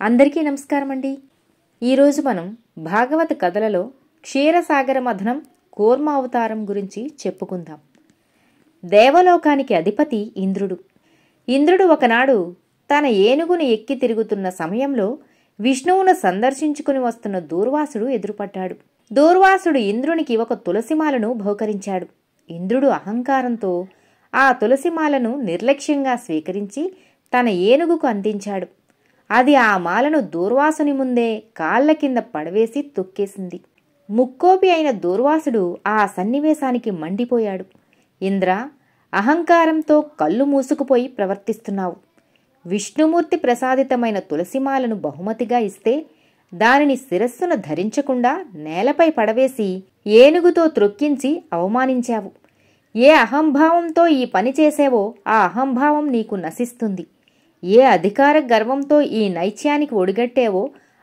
అందరికీ నమస్కారం అండి. ఈరోజు మనం భాగవత కథలలో క్షీరసాగర మథనం కూర్మ అవతారం గురించి చెప్పుకుందాం. దేవలోకానికి అధిపతి ఇంద్రుడు. ఇంద్రుడు ఒకనాడు తన ఏనుగును ఎక్కి తిరుగుతున్న సమయంలో విష్ణువును సందర్శించుకుని వస్తున్న దూర్వాసుడు ఎదురుపడ్డాడు. దూర్వాసుడు ఇంద్రునికి ఒక తులసిమాలను బహుకరించాడు. ఇంద్రుడు అహంకారంతో ఆ తులసిమాలను నిర్లక్ష్యంగా స్వీకరించి తన ఏనుగుకు అందించాడు. అది ఆ మాలను దూర్వాసుని ముందే కాళ్ల కింద పడవేసి తొక్కేసింది. ముక్కోపి అయిన దూర్వాసుడు ఆ సన్నివేశానికి మండిపోయాడు. ఇంద్ర, అహంకారంతో కళ్ళు మూసుకుపోయి ప్రవర్తిస్తున్నావు. విష్ణుమూర్తి ప్రసాదితమైన తులసిమాలను బహుమతిగా ఇస్తే దానిని శిరస్సున ధరించకుండా నేలపై పడవేసి ఏనుగుతో త్రొక్కించి అవమానించావు. ఏ అహంభావంతో ఈ పని చేసేవో ఆ అహంభావం నీకు నశిస్తుంది. ఏ అధికార గర్వంతో ఈ నైత్యానికి ఒడిగట్టేవో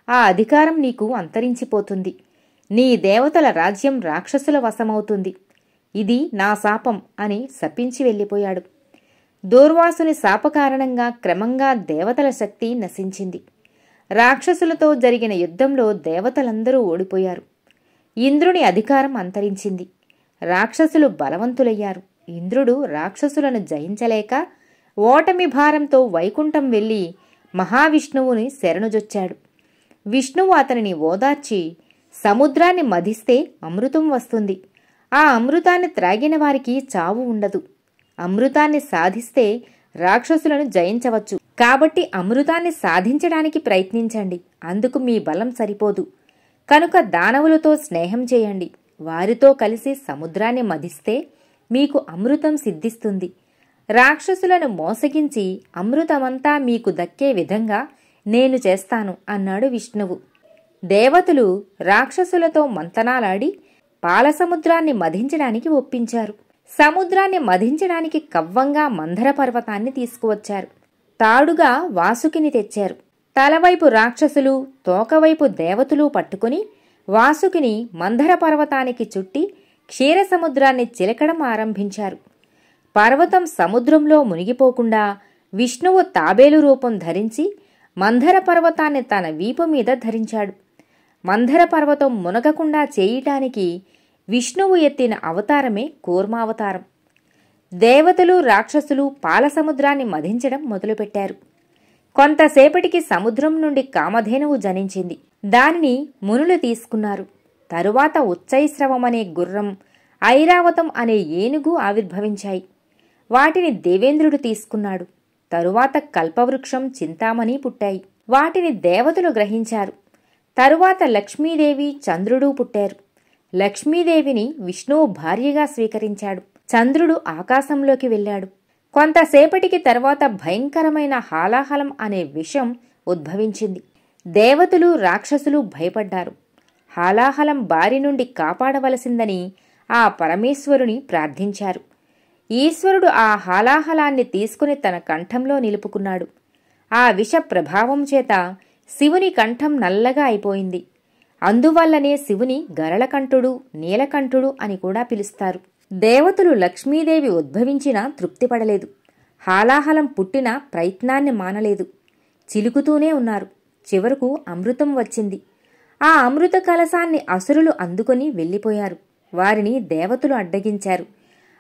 ఆ అధికారం నీకు అంతరించిపోతుంది. నీ దేవతల రాజ్యం రాక్షసుల వశమవుతుంది. ఇది నా శాపం అని శపించి వెళ్ళిపోయాడు. దూర్వాసుని శాప కారణంగా క్రమంగా దేవతల శక్తి నశించింది. రాక్షసులతో జరిగిన యుద్ధంలో దేవతలందరూ ఓడిపోయారు. ఇంద్రుని అధికారం అంతరించింది. రాక్షసులు బలవంతులయ్యారు. ఇంద్రుడు రాక్షసులను జయించలేక ఓటమి భారంతో వైకుంఠం వెళ్లి మహావిష్ణువుని శరణుజొచ్చాడు. విష్ణువు అతనిని ఓదార్చి, సముద్రాన్ని మధిస్తే అమృతం వస్తుంది. ఆ అమృతాన్ని త్రాగిన వారికి చావు ఉండదు. అమృతాన్ని సాధిస్తే రాక్షసులను జయించవచ్చు. కాబట్టి అమృతాన్ని సాధించడానికి ప్రయత్నించండి. అందుకు మీ బలం సరిపోదు. కనుక దానవులతో స్నేహం చేయండి. వారితో కలిసి సముద్రాన్ని మధిస్తే మీకు అమృతం సిద్ధిస్తుంది. రాక్షసులను మోసగించి అమృతమంతా మీకు దక్కే విధంగా నేను చేస్తాను అన్నాడు విష్ణువు. దేవతలు రాక్షసులతో మంతనాలాడి పాలసముద్రాన్ని మధించడానికి ఒప్పించారు. సముద్రాన్ని మధించడానికి కవ్వంగా మందర పర్వతాన్ని తీసుకువచ్చారు. తాడుగా వాసుకిని తెచ్చారు. తలవైపు రాక్షసులు, తోకవైపు దేవతలు పట్టుకుని వాసుకిని మందర పర్వతానికి చుట్టి క్షీరసముద్రాన్ని చిలకడం ఆరంభించారు. పర్వతం సముద్రంలో మునిగిపోకుండా విష్ణువు తాబేలు రూపం ధరించి మందర పర్వతాన్ని తన వీపు మీద ధరించాడు. మందర పర్వతం మునగకుండా చేయటానికి విష్ణువు ఎత్తిన అవతారమే కూర్మావతారం. దేవతలు, రాక్షసులు పాలసముద్రాన్ని మధించడం మొదలుపెట్టారు. కొంతసేపటికి సముద్రం నుండి కామధేనువు జనించింది. దానిని మునులు తీసుకున్నారు. తరువాత ఉచ్చైశ్రవమనే గుర్రం, ఐరావతం అనే ఏనుగు ఆవిర్భవించాయి. వాటిని దేవేంద్రుడు తీసుకున్నాడు. తరువాత కల్పవృక్షం, చింతామణి పుట్టాయి. వాటిని దేవతలు గ్రహించారు. తరువాత లక్ష్మీదేవి, చంద్రుడు పుట్టారు. లక్ష్మీదేవిని విష్ణువు భార్యగా స్వీకరించాడు. చంద్రుడు ఆకాశంలోకి వెళ్ళాడు. కొంతసేపటికి తర్వాత భయంకరమైన హాలాహలం అనే విషం ఉద్భవించింది. దేవతలు, రాక్షసులు భయపడ్డారు. హాలాహలం బారి నుండి కాపాడవలసిందని ఆ పరమేశ్వరుని ప్రార్థించారు. ఈశ్వరుడు ఆ హాలాహలాన్ని తీసుకుని తన కంఠంలో నిలుపుకున్నాడు. ఆ విష ప్రభావం చేత శివుని కంఠం నల్లగా అయిపోయింది. అందువల్లనే శివుని గరళకంఠుడు, నీలకంఠుడు అని కూడా పిలుస్తారు. దేవతలు లక్ష్మీదేవి ఉద్భవించినా తృప్తిపడలేదు. హాలాహలం పుట్టిన ప్రయత్నాన్ని మానలేదు. చిలుకుతూనే ఉన్నారు. చివరకు అమృతం వచ్చింది. ఆ అమృత కలశాన్ని అసురులు అందుకొని వెళ్ళిపోయారు. వారిని దేవతలు అడ్డగించారు.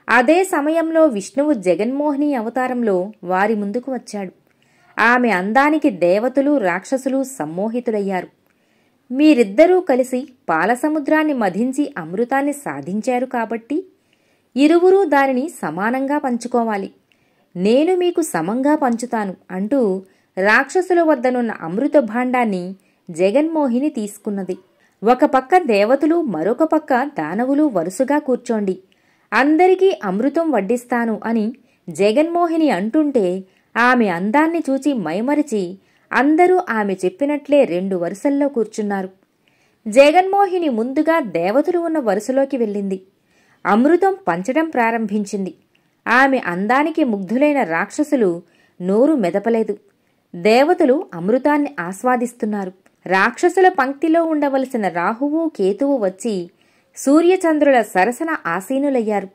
అదే సమయంలో విష్ణువు జగన్మోహిని అవతారంలో వారి ముందుకు వచ్చాడు. ఆమె అందానికి దేవతలు, రాక్షసులు సమ్మోహితులయ్యారు. మీరిద్దరూ కలిసి పాలసముద్రాన్ని మధించి అమృతాన్ని సాధించారు కాబట్టి ఇరువురూ దానిని సమానంగా పంచుకోవాలి. నేను మీకు సమంగా పంచుతాను అంటూ రాక్షసుల వద్దనున్న అమృత భాండాన్ని జగన్మోహిని తీసుకున్నది. ఒక పక్క దేవతలు, మరొక పక్క దానవులు వరుసగా కూర్చోండి, అందరికీ అమృతం వడ్డిస్తాను అని జగన్మోహిని అంటుంటే ఆమె అందాన్ని చూచి మైమరిచి అందరూ ఆమె చెప్పినట్లే 2 వరుసల్లో కూర్చున్నారు. జగన్మోహిని ముందుగా దేవతలు ఉన్న వరుసలోకి వెళ్ళింది. అమృతం పంచడం ప్రారంభించింది. ఆమె అందానికి ముగ్ధులైన రాక్షసులు నోరు మెదపలేదు. దేవతలు అమృతాన్ని ఆస్వాదిస్తున్నారు. రాక్షసుల పంక్తిలో ఉండవలసిన రాహువు, కేతువు వచ్చి సూర్యచంద్రుల సరసన ఆసీనులయ్యారు.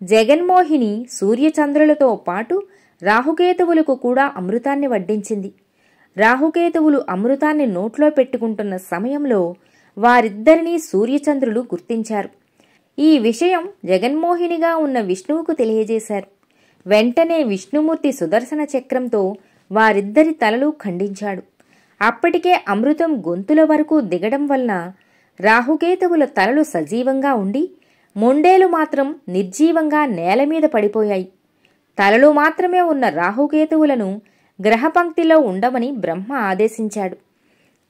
జగన్మోహిని సూర్యచంద్రులతో పాటు రాహుకేతువులకు కూడా అమృతాన్ని వడ్డించింది. రాహుకేతువులు అమృతాన్ని నోట్లో పెట్టుకుంటున్న సమయంలో వారిద్దరినీ సూర్యచంద్రులు గుర్తించారు. ఈ విషయం జగన్మోహినిగా ఉన్న విష్ణువుకు తెలియజేశారు. వెంటనే విష్ణుమూర్తి సుదర్శన చక్రంతో వారిద్దరి తలలు ఖండించాడు. అప్పటికే అమృతం గొంతుల వరకు దిగడం వలన రాహుకేతువుల తలలు సజీవంగా ఉండి మొండేలు మాత్రం నిర్జీవంగా నేలమీద పడిపోయాయి. తలలు మాత్రమే ఉన్న రాహుకేతువులను గ్రహపంక్తిలో ఉండమని బ్రహ్మ ఆదేశించాడు.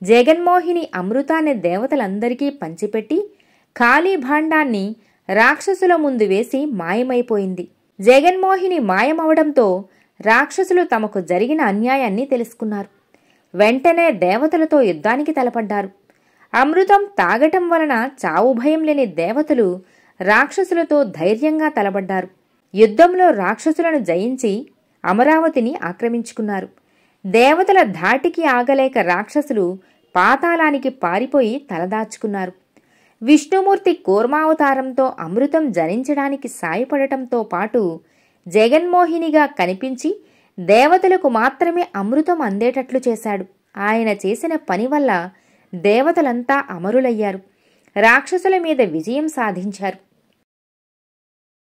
జగన్మోహిని అమృతాన్ని దేవతలందరికీ పంచిపెట్టి ఖాళీ భాండాన్ని రాక్షసుల ముందు వేసి మాయమైపోయింది. జగన్మోహిని మాయమవడంతో రాక్షసులు తమకు జరిగిన అన్యాయాన్ని తెలుసుకున్నారు. వెంటనే దేవతలతో యుద్ధానికి తలపడ్డారు. అమృతం తాగటం వలన చావు భయం లేని దేవతలు రాక్షసులతో ధైర్యంగా తలబడ్డారు. యుద్ధంలో రాక్షసులను జయించి అమరావతిని ఆక్రమించుకున్నారు. దేవతల ధాటికి ఆగలేక రాక్షసులు పాతాళానికి పారిపోయి తలదాచుకున్నారు. విష్ణుమూర్తి కూర్మావతారంతో అమృతం జనించడానికి సాయపడటంతో పాటు జగన్మోహినిగా కనిపించి దేవతలకు మాత్రమే అమృతం అందేటట్లు చేశాడు. ఆయన చేసిన పని వల్ల దేవతలంతా అమరులయ్యారు. రాక్షసుల మీద విజయం సాధించారు.